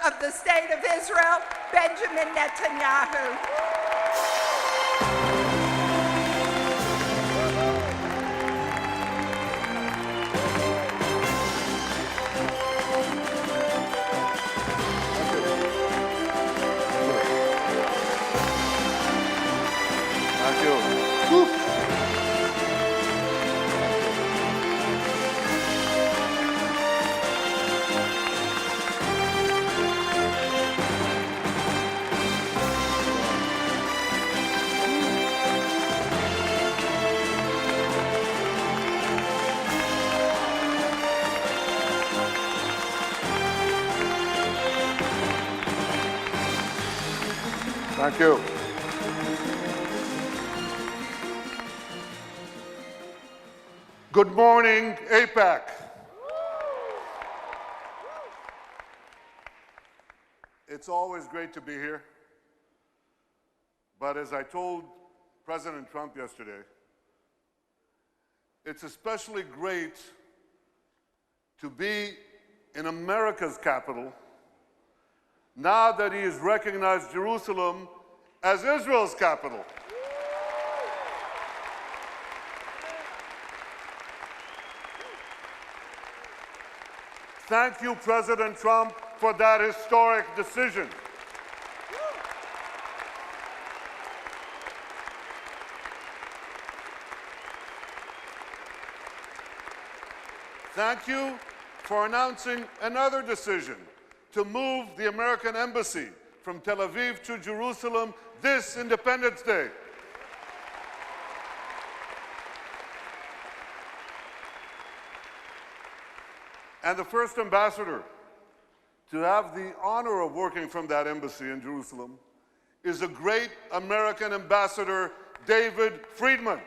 of the State of Israel, Benjamin Netanyahu. Thank you. Thank you. Good morning, AIPAC. It's always great to be here. But as I told President Trump yesterday, it's especially great to be in America's capital now that he has recognized Jerusalem as Israel's capital. Thank you, President Trump, for that historic decision. Thank you for announcing another decision to move the American embassy from Tel Aviv to Jerusalem this Independence Day. And the first ambassador to have the honor of working from that embassy in Jerusalem is a great American ambassador, David Friedman.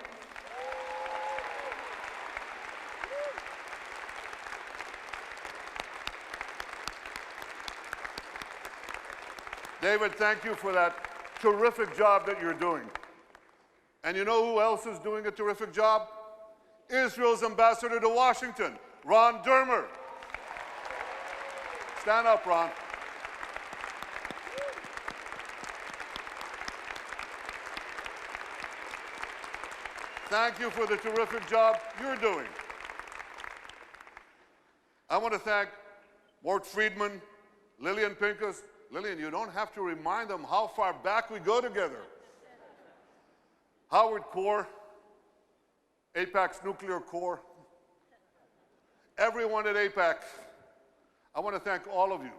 David, thank you for that terrific job that you're doing. And you know who else is doing a terrific job? Israel's ambassador to Washington, Ron Dermer. Stand up, Ron. Thank you for the terrific job you're doing. I want to thank Mort Friedman, Lillian Pincus. Lillian, you don't have to remind them how far back we go together. Howard Core, AIPAC's nuclear core. Everyone at AIPAC, I want to thank all of you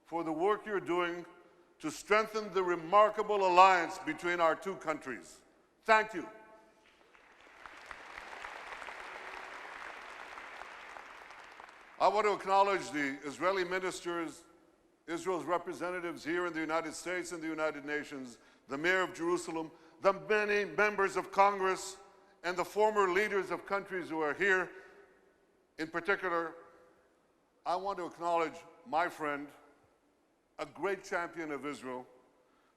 for the work you're doing to strengthen the remarkable alliance between our two countries. Thank you. I want to acknowledge the Israeli ministers, Israel's representatives here in the United States and the United Nations, the Mayor of Jerusalem, the many members of Congress, and the former leaders of countries who are here. In particular, I want to acknowledge my friend, a great champion of Israel,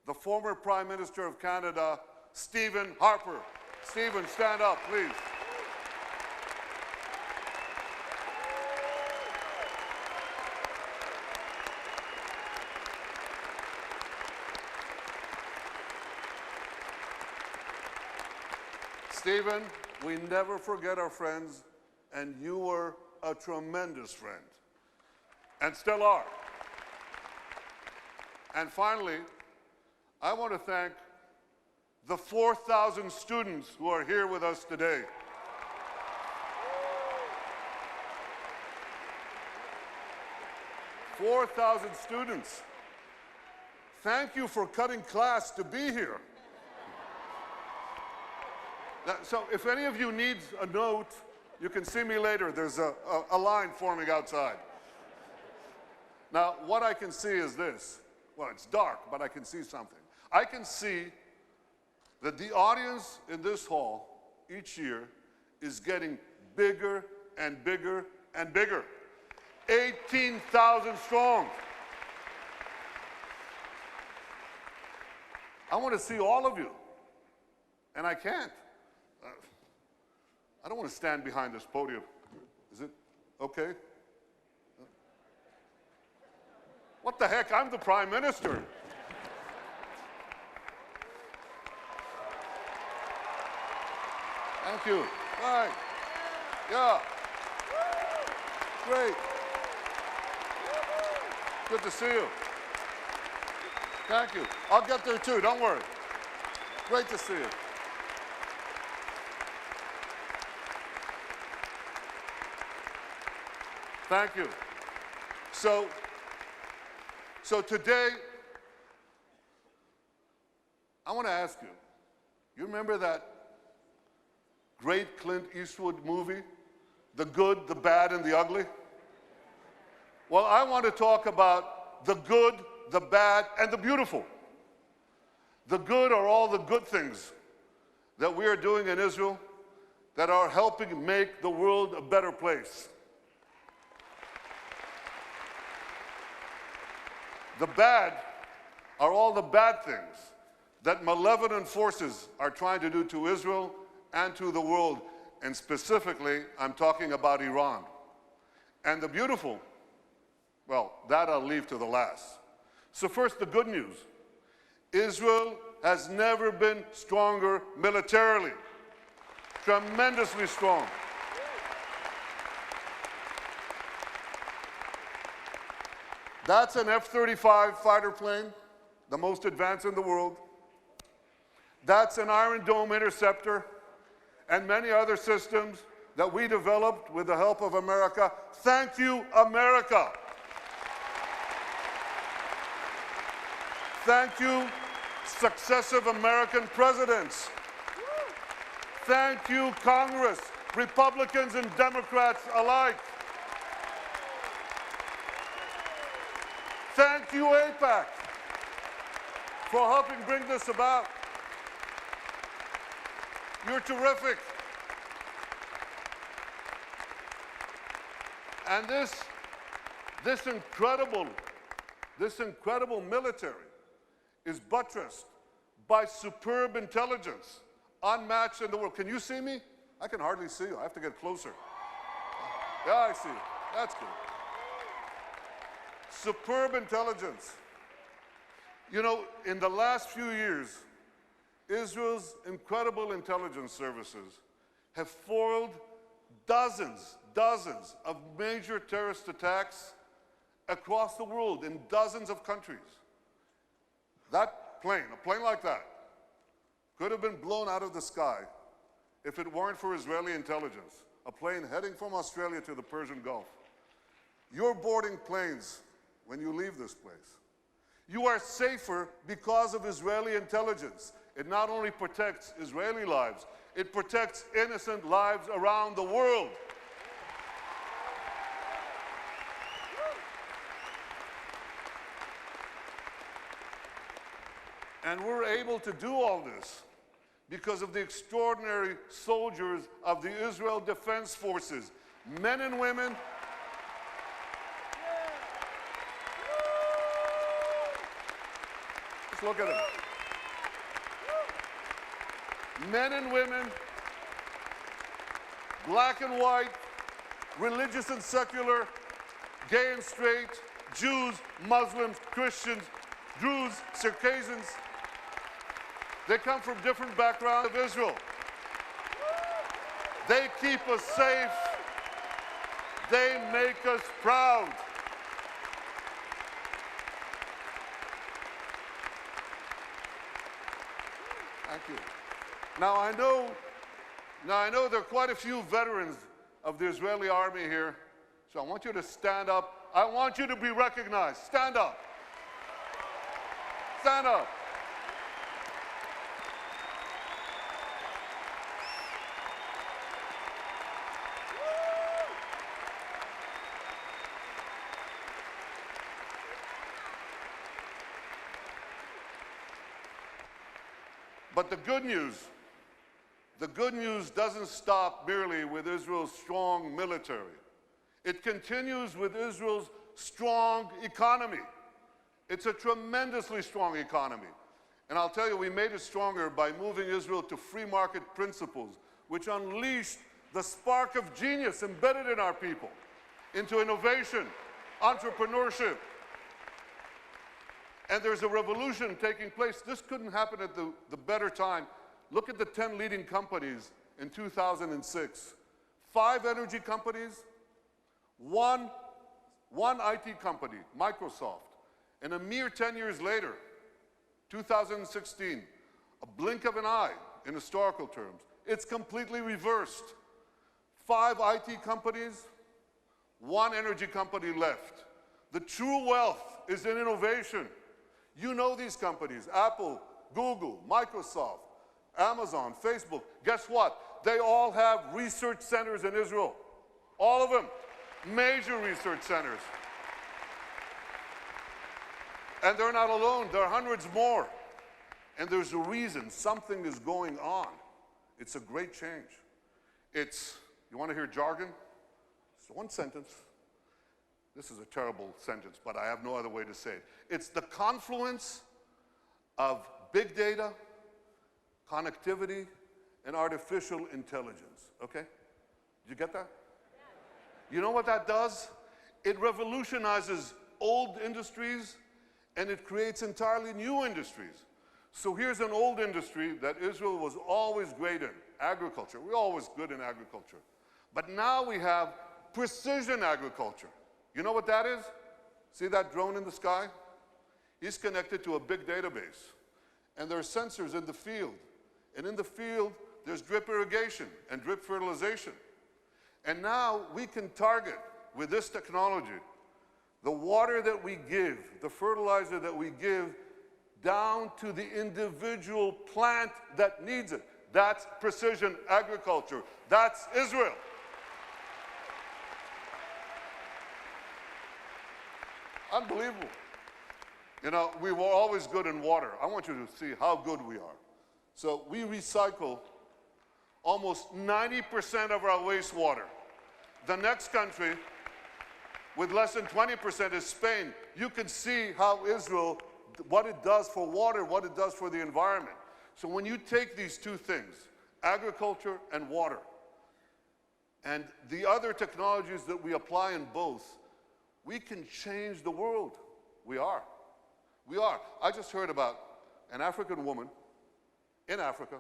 the former Prime Minister of Canada, Stephen Harper. Stephen, stand up, please. Stephen, we never forget our friends, and you were a tremendous friend, and still are. And finally, I want to thank the 4,000 students who are here with us today. "4,000 students. Thank you for cutting class to be here. So if any of you needs a note, you can see me later. There's a line forming outside. Now, what I can see is this. Well, it's dark, but I can see something. I can see that the audience in this hall each year is getting bigger and bigger and bigger. 18,000 strong. I want to see all of you, and I can't. I don't want to stand behind this podium. Is it okay? What the heck? I'm the Prime Minister. Thank you. Right. Yeah. Great. Good to see you. Thank you. I'll get there too, don't worry. Great to see you. Thank you. So today, I want to ask you, you remember that great Clint Eastwood movie, The Good, the Bad, and the Ugly? Well, I want to talk about the good, the bad, and the beautiful. The good are all the good things that we are doing in Israel that are helping make the world a better place. The bad are all the bad things that malevolent forces are trying to do to Israel and to the world. And specifically, I'm talking about Iran. And the beautiful, well, that I'll leave to the last. So first, the good news. Israel has never been stronger militarily. Tremendously strong. That's an F-35 fighter plane, the most advanced in the world. That's an Iron Dome interceptor and many other systems that we developed with the help of America. Thank you, America. Thank you, successive American presidents. Thank you, Congress, Republicans and Democrats alike. Thank you, AIPAC, for helping bring this about. You're terrific. And this incredible military is buttressed by superb intelligence, unmatched in the world. Can you see me? I can hardly see you. I have to get closer. Yeah, I see you. That's good. Superb intelligence. You know, in the last few years, Israel's incredible intelligence services have foiled dozens of major terrorist attacks across the world in dozens of countries. That plane, a plane like that, could have been blown out of the sky if it weren't for Israeli intelligence. A plane heading from Australia to the Persian Gulf. You're boarding planes when you leave this place. You are safer because of Israeli intelligence. It not only protects Israeli lives, it protects innocent lives around the world. And we're able to do all this because of the extraordinary soldiers of the Israel Defense Forces, men and women. Just look at them. Men and women, black and white, religious and secular, gay and straight, Jews, Muslims, Christians, Druze, Circassians. They come from different backgrounds of Israel. They keep us safe. They make us proud. Thank you. Now I know there are quite a few veterans of the Israeli army here, so I want you to stand up. I want you to be recognized. Stand up. Stand up. But the good news doesn't stop merely with Israel's strong military. It continues with Israel's strong economy. It's a tremendously strong economy. And I'll tell you, we made it stronger by moving Israel to free market principles, which unleashed the spark of genius embedded in our people into innovation, entrepreneurship, And there's a revolution taking place. This couldn't happen at the better time. Look at the 10 leading companies in 2006. 5 energy companies, one IT company, Microsoft. And a mere 10 years later, 2016, a blink of an eye in historical terms, it's completely reversed. 5 IT companies, 1 energy company left. The true wealth is in innovation. You know these companies, Apple, Google, Microsoft, Amazon, Facebook. Guess what? They all have research centers in Israel. All of them. Major research centers. And they're not alone. There are hundreds more. And there's a reason. Something is going on. It's a great change. It's, you want to hear jargon? It's one sentence. This is a terrible sentence, but I have no other way to say it. It's the confluence of big data, connectivity, and artificial intelligence, okay? Did you get that? You know what that does? It revolutionizes old industries, and it creates entirely new industries. So here's an old industry that Israel was always great in, agriculture. We're always good in agriculture. But now we have precision agriculture. You know what that is? See that drone in the sky? He's connected to a big database. And there are sensors in the field. And in the field, there's drip irrigation and drip fertilization. And now we can target, with this technology, the water that we give, the fertilizer that we give, down to the individual plant that needs it. That's precision agriculture. That's Israel. Unbelievable. You know, we were always good in water. I want you to see how good we are. So we recycle almost 90% of our wastewater. The next country with less than 20% is Spain. You can see how Israel, what it does for water, what it does for the environment. So when you take these two things, agriculture and water, and the other technologies that we apply in both, we can change the world. We are. We are. I just heard about an African woman in Africa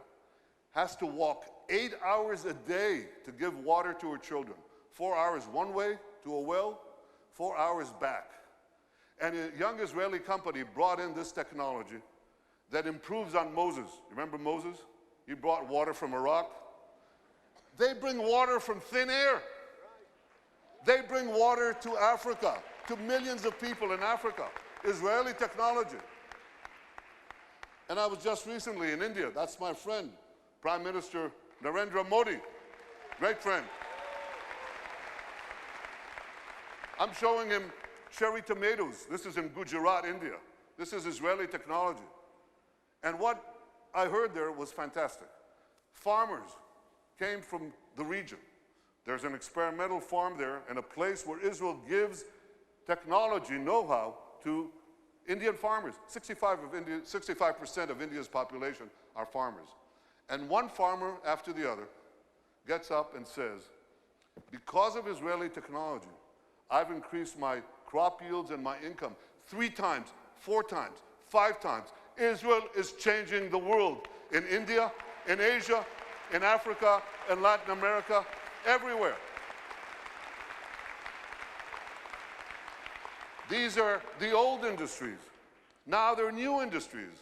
has to walk 8 hours a day to give water to her children. 4 hours one way to a well, 4 hours back. And a young Israeli company brought in this technology that improves on Moses. Remember Moses? He brought water from a rock. They bring water from thin air. They bring water to Africa, to millions of people in Africa. Israeli technology. And I was just recently in India. That's my friend, Prime Minister Narendra Modi. Great friend. I'm showing him cherry tomatoes. This is in Gujarat, India. This is Israeli technology. And what I heard there was fantastic. Farmers came from the region. There's an experimental farm there and a place where Israel gives technology know-how to Indian farmers. 65% of India's population are farmers. And one farmer after the other gets up and says, because of Israeli technology, I've increased my crop yields and my income 3 times, 4 times, 5 times. Israel is changing the world in India, in Asia, in Africa, in Latin America, everywhere. These are the old industries. Now they're new industries.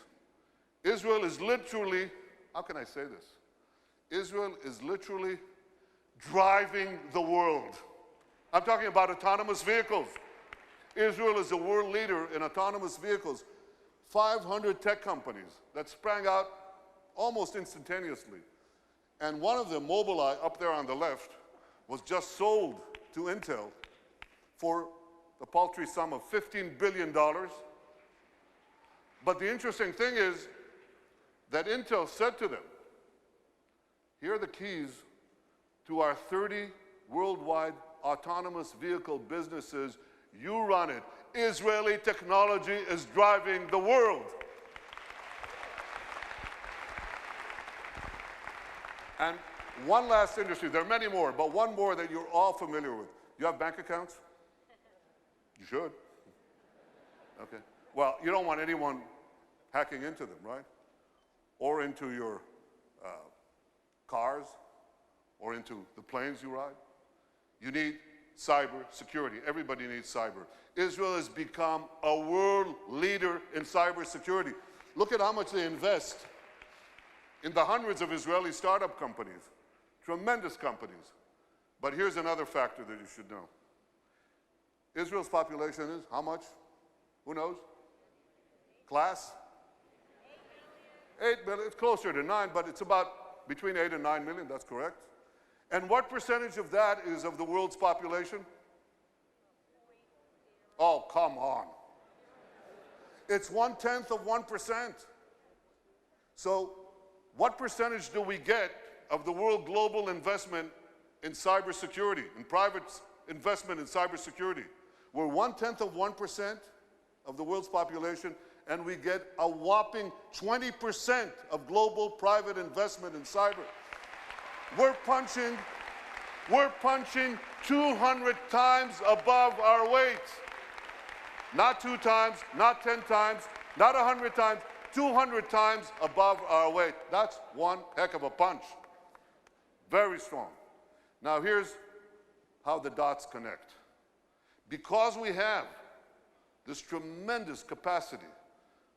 Israel is literally, how can I say this? Israel is literally driving the world. I'm talking about autonomous vehicles. Israel is a world leader in autonomous vehicles. 500 tech companies that sprang out almost instantaneously. And one of them, Mobileye, up there on the left, was just sold to Intel for the paltry sum of $15 billion. But the interesting thing is that Intel said to them, here are the keys to our 30 worldwide autonomous vehicle businesses. You run it. Israeli technology is driving the world. And one last industry, there are many more, but one more that you're all familiar with. You have bank accounts? You should. Okay. Well, you don't want anyone hacking into them, right? Or into your cars, or into the planes you ride. You need cyber security. Everybody needs cyber. Israel has become a world leader in cyber security. Look at how much they invest in the hundreds of Israeli startup companies, tremendous companies. But here's another factor that you should know. Israel's population is how much? Who knows? Class? 8 million. It's closer to 9, but it's about between 8 and 9 million, that's correct. And what percentage of that is of the world's population? Oh, come on. It's 1/10 of 1%. So what percentage do we get of the world global investment in cybersecurity, in private investment in cybersecurity? We're 1/10 of 1% of the world's population, and we get a whopping 20% of global private investment in cyber. We're punching 200 times above our weight. Not 2 times, not 10 times, not 100 times, 200 times above our weight. That's one heck of a punch. Very strong. Now here's how the dots connect. Because we have this tremendous capacity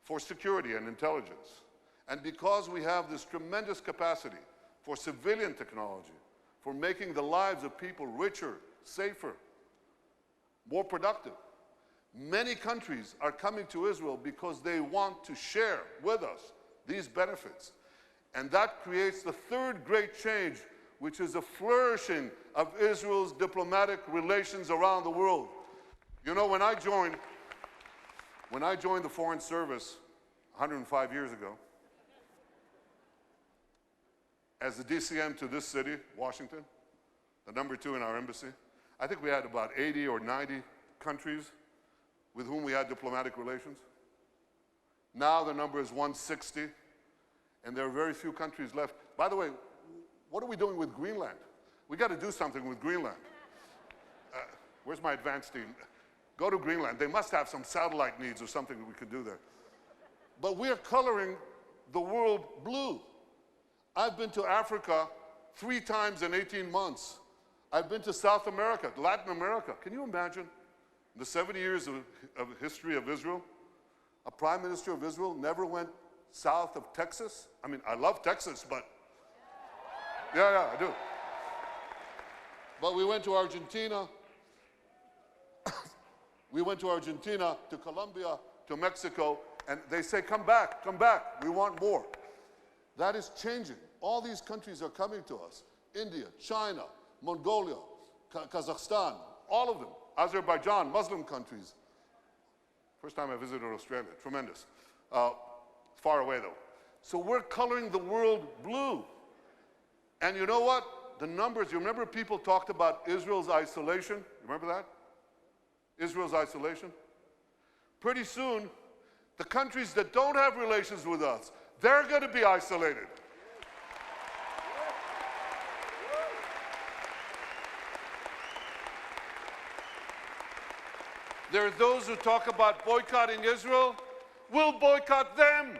for security and intelligence, and because we have this tremendous capacity for civilian technology, for making the lives of people richer, safer, more productive, many countries are coming to Israel because they want to share with us these benefits. And that creates the third great change, which is a flourishing of Israel's diplomatic relations around the world. You know, when I joined the Foreign Service 105 years ago, as the DCM to this city, Washington, the #2 in our embassy, I think we had about 80 or 90 countries with whom we had diplomatic relations. Now the number is 160, and there are very few countries left. By the way, what are we doing with Greenland? We got to do something with Greenland. Where's my advanced team? Go to Greenland. They must have some satellite needs or something we could do there. But we are coloring the world blue. I've been to Africa 3 times in 18 months. I've been to South America, Latin America. Can you imagine? In the 70 years of history of Israel, a prime minister of Israel never went south of Texas? I mean, I love Texas, but yeah, I do. But we went to Argentina. We went to Argentina, to Colombia, to Mexico, and they say, come back, we want more. That is changing. All these countries are coming to us. India, China, Mongolia, Kazakhstan, all of them. Azerbaijan, Muslim countries. First time I visited Australia, tremendous. Far away though. So we're coloring the world blue. And you know what? The numbers, you remember people talked about Israel's isolation? You remember that? Israel's isolation? Pretty soon, the countries that don't have relations with us, they're going to be isolated. There are those who talk about boycotting Israel. We'll boycott them.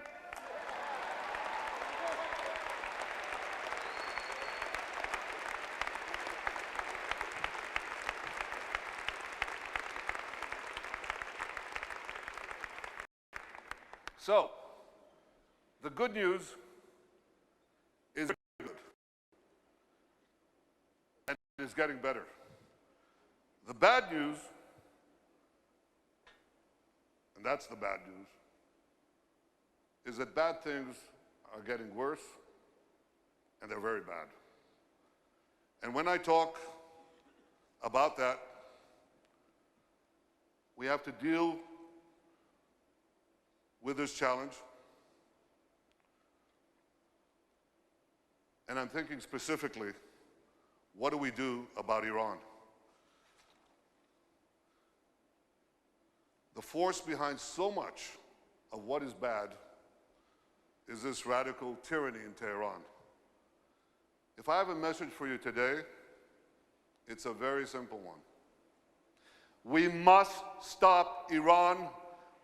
So, the good news is good, and it's getting better. The bad news, and that's the bad news, is that bad things are getting worse, and they're very bad. And when I talk about that, we have to deal with this challenge. And I'm thinking specifically, what do we do about Iran? The force behind so much of what is bad is this radical tyranny in Tehran. If I have a message for you today, it's a very simple one. We must stop Iran.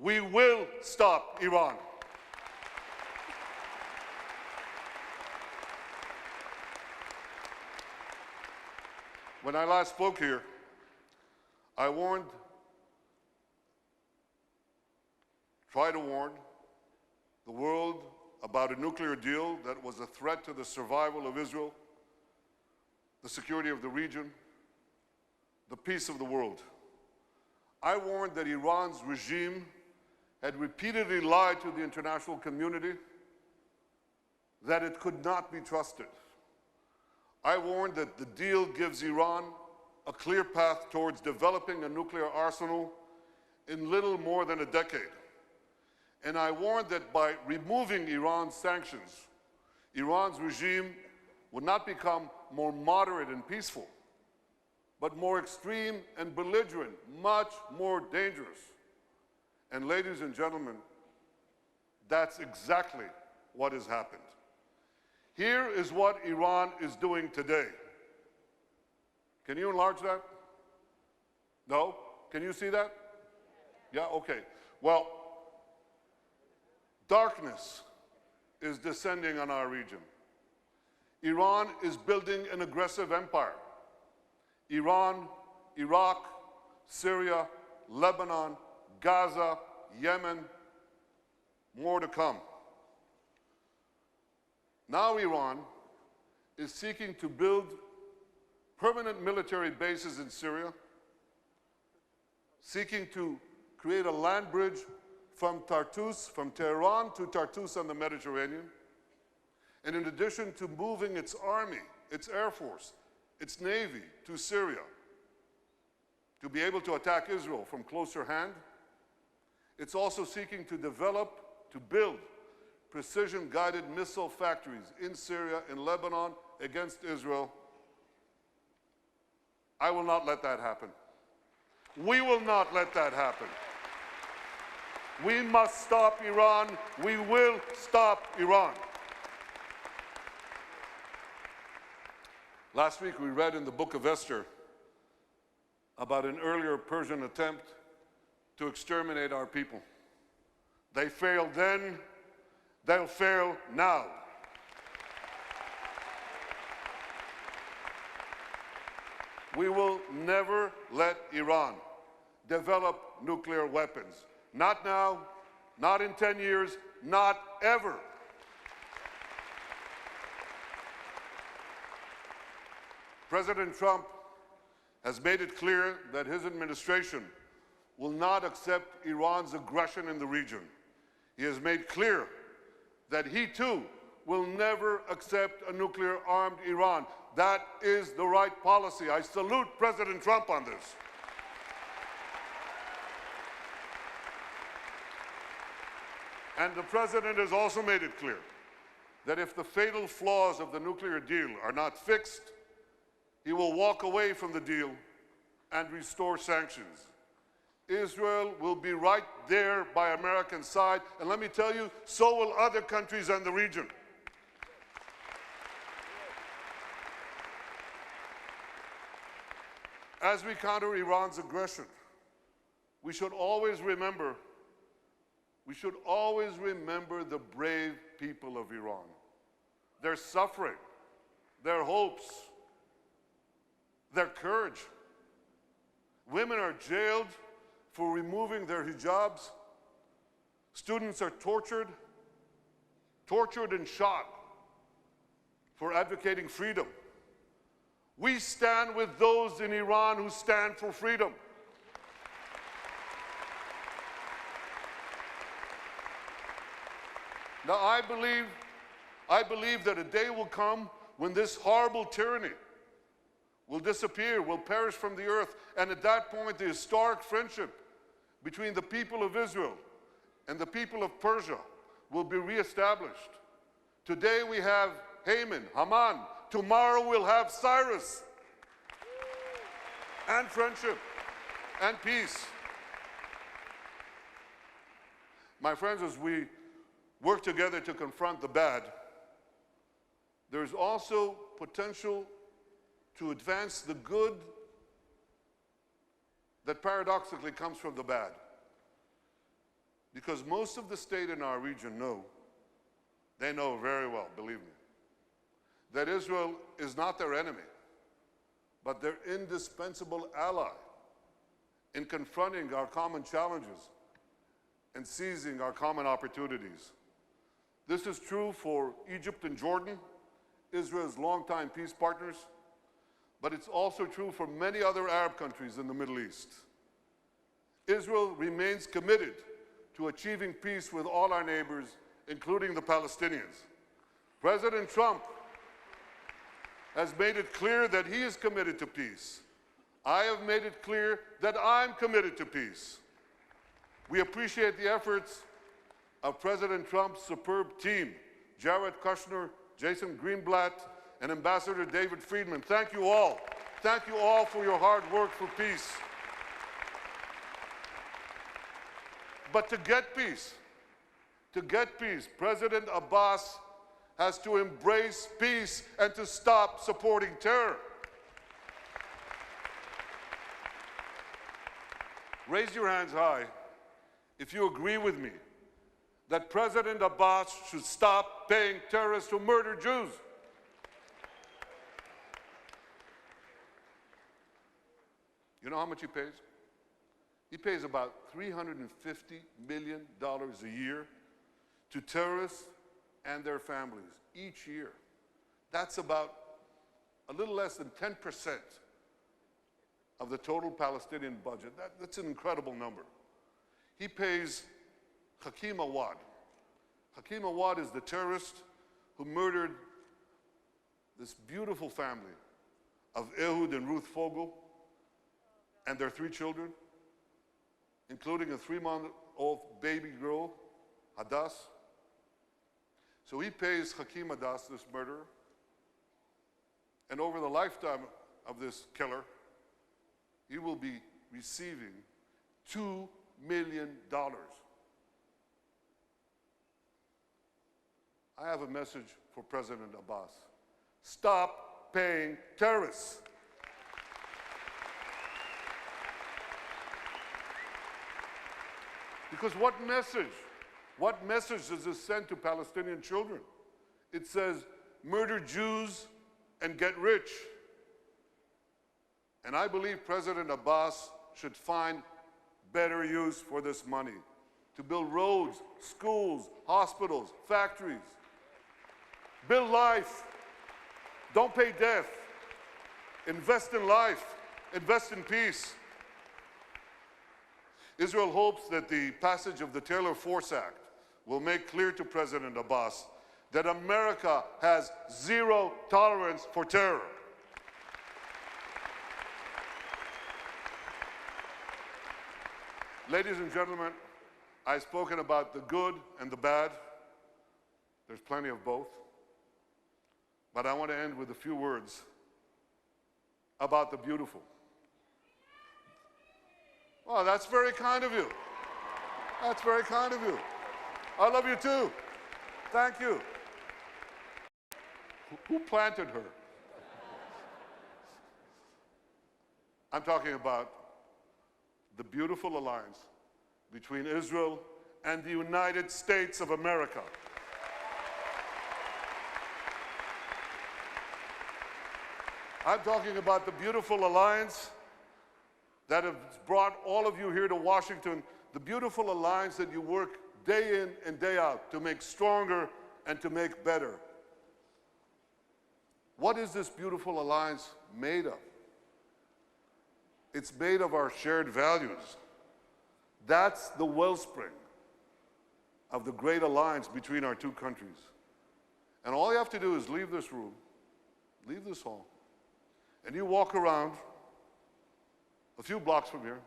We will stop Iran. When I last spoke here, I tried to warn the world about a nuclear deal that was a threat to the survival of Israel, the security of the region, the peace of the world. I warned that Iran's regime had repeatedly lied to the international community, that it could not be trusted. I warned that the deal gives Iran a clear path towards developing a nuclear arsenal in little more than a decade. And I warned that by removing Iran's sanctions, Iran's regime would not become more moderate and peaceful, but more extreme and belligerent, much more dangerous. And ladies and gentlemen, that's exactly what has happened. Here is what Iran is doing today. Can you enlarge that? No? Can you see that? Yeah, okay. Well, darkness is descending on our region. Iran is building an aggressive empire. Iran, Iraq, Syria, Lebanon, Gaza, Yemen, more to come. Now Iran is seeking to build permanent military bases in Syria, seeking to create a land bridge from Tartus, from Tehran to Tartus on the Mediterranean, and in addition to moving its army, its air force, its navy to Syria to be able to attack Israel from closer hand, it's also seeking to build precision-guided missile factories in Syria, in Lebanon, against Israel. I will not let that happen. We will not let that happen. We must stop Iran. We will stop Iran. Last week we read in the book of Esther about an earlier Persian attempt to exterminate our people. They failed then, they'll fail now. We will never let Iran develop nuclear weapons. Not now, not in 10 years, not ever. President Trump has made it clear that his administration will not accept Iran's aggression in the region. He has made clear that he too will never accept a nuclear-armed Iran. That is the right policy. I salute President Trump on this. And the President has also made it clear that if the fatal flaws of the nuclear deal are not fixed, he will walk away from the deal and restore sanctions. Israel will be right there by American side, and let me tell you, so will other countries in the region. As we counter Iran's aggression, we should always remember the brave people of Iran. Their suffering, their hopes, their courage. Women are jailed for removing their hijabs. Students are tortured and shot for advocating freedom. We stand with those in Iran who stand for freedom. Now, I believe that a day will come when this horrible tyranny will disappear, will perish from the earth, and at that point, the historic friendship between the people of Israel and the people of Persia will be reestablished. Today we have Haman, Haman. Tomorrow we'll have Cyrus. And friendship and peace. My friends, as we work together to confront the bad, there's also potential to advance the good that paradoxically comes from the bad. Because most of the state in our region know, they know very well, believe me, that Israel is not their enemy, but their indispensable ally in confronting our common challenges and seizing our common opportunities. This is true for Egypt and Jordan, Israel's longtime peace partners, but it's also true for many other Arab countries in the Middle East. Israel remains committed to achieving peace with all our neighbors, including the Palestinians. President Trump has made it clear that he is committed to peace. I have made it clear that I'm committed to peace. We appreciate the efforts of President Trump's superb team, Jared Kushner, Jason Greenblatt, and Ambassador David Friedman. Thank you all. Thank you all for your hard work for peace. But to get peace, President Abbas has to embrace peace and to stop supporting terror. Raise your hands high if you agree with me that President Abbas should stop paying terrorists who murder Jews. You know how much he pays? He pays about $350 million a year to terrorists and their families each year. That's about a little less than 10% of the total Palestinian budget. That's an incredible number. He pays Hakim Awad. Hakim Awad is the terrorist who murdered this beautiful family of Ehud and Ruth Fogel and their 3 children, including a 3-month-old baby girl, Hadass. So he pays Hakim Hadass, this murderer, and over the lifetime of this killer, he will be receiving $2 million. I have a message for President Abbas. Stop paying terrorists. Because what message does this send to Palestinian children? It says, murder Jews and get rich. And I believe President Abbas should find better use for this money to build roads, schools, hospitals, factories. Build life. Don't pay death. Invest in life. Invest in peace. Israel hopes that the passage of the Taylor Force Act will make clear to President Abbas that America has zero tolerance for terror. Ladies and gentlemen, I've spoken about the good and the bad. There's plenty of both. But I want to end with a few words about the beautiful. Oh, that's very kind of you. That's very kind of you. I love you too. Thank you. Who planted her? I'm talking about the beautiful alliance between Israel and the United States of America. I'm talking about the beautiful alliance that has brought all of you here to Washington, the beautiful alliance that you work day in and day out to make stronger and to make better. What is this beautiful alliance made of? It's made of our shared values. That's the wellspring of the great alliance between our two countries. And all you have to do is leave this room, leave this hall, and you walk around a few blocks from here,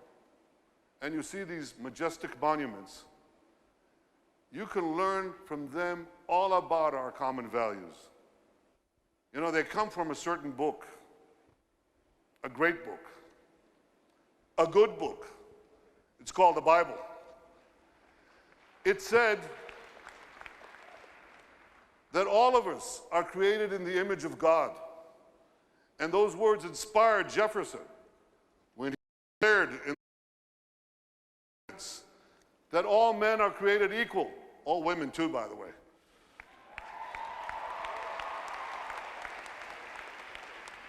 and you see these majestic monuments. You can learn from them all about our common values. You know, they come from a certain book, a great book, a good book. It's called the Bible. It said that all of us are created in the image of God. And those words inspired Jefferson when he declared in that all men are created equal, all women too, by the way.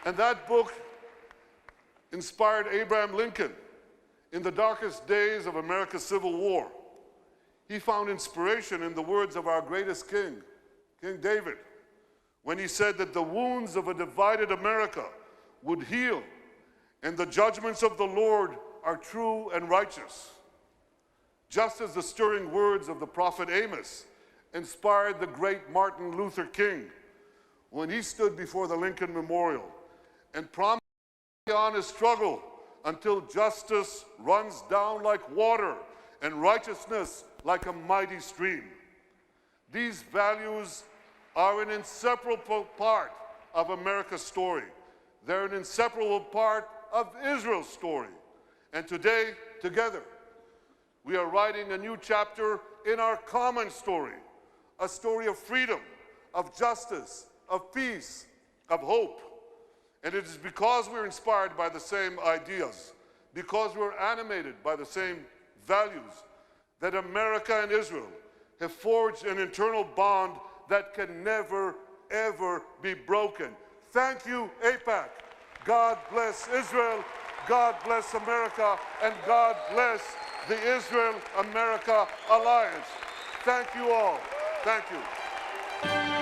And that book inspired Abraham Lincoln in the darkest days of America's Civil War. He found inspiration in the words of our greatest king, King David, when he said that the wounds of a divided America would heal, and the judgments of the Lord are true and righteous. Just as the stirring words of the prophet Amos inspired the great Martin Luther King when he stood before the Lincoln Memorial and promised to carry on his struggle until justice runs down like water and righteousness like a mighty stream. These values are an inseparable part of America's story. They're an inseparable part of Israel's story. And today, together, we are writing a new chapter in our common story, a story of freedom, of justice, of peace, of hope. And it is because we're inspired by the same ideas, because we're animated by the same values, that America and Israel have forged an internal bond that can never, ever be broken. Thank you, AIPAC. God bless Israel, God bless America, and God bless the Israel-America Alliance. Thank you all. Thank you.